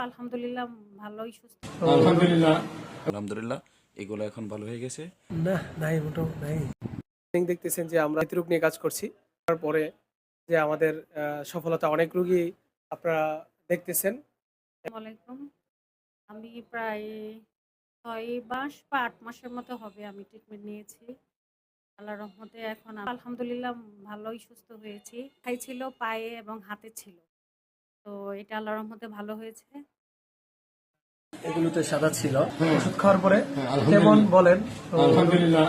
আলহামদুলিল্লাহ ভালোই সুস্থ। আলহামদুলিল্লাহ। আলহামদুলিল্লাহ এগুলো এখন ভালো হয়ে গেছে। না, নাই মোটেও নাই। দেখতেছেন যে আমরা রোগ নিয়ে কাজ করছি। তারপরে যে আমাদের সফলতা অনেক রোগী আপনারা দেখতেছেন। আসসালামু আলাইকুম। আমি প্রায় ৬ মাস বা ৮ মাসের মতো হবে আমি ট্রিটমেন্ট নিয়েছি। আল্লাহর রহমতে এখন আলহামদুলিল্লাহ ভালোই সুস্থ হয়েছি। ছিল পায়ে এবং হাতে ছিল। তো এটা আল্লাহর রহমতে ভালো হয়েছে। এগুলোতে সাদা ছিল। ওষুধ খাওয়ার পরে কেমন বলেন? আলহামদুলিল্লাহ।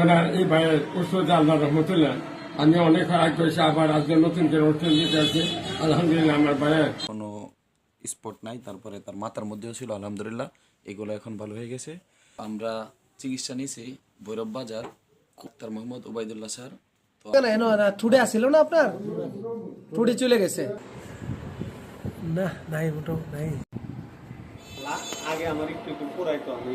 ওনার এই ভাইয়ের ওষুধ আল্লাহ রহমতুল্লাহ আমি অনেক আগ করেছি, আবার আজকে নতুন করে ওষুধ দিতে আছি। আলহামদুলিল্লাহ আমার ভাইয়ের কোনো স্পট নাই, তারপরে তার মাথার মধ্যেও ছিল। আলহামদুলিল্লাহ এগুলো এখন ভালো হয়ে গেছে। আমরা চিকিৎসা নিয়েছি ভৈরব বাজার ডাক্তার মোহাম্মদ ওবায়দুল্লাহ স্যার। তো টুডে আসছিল না আপনার? টুডে চলে গেছে? না, নাই মোটেও নাই। আগে আমার একটু একটু পুরাইতো আমি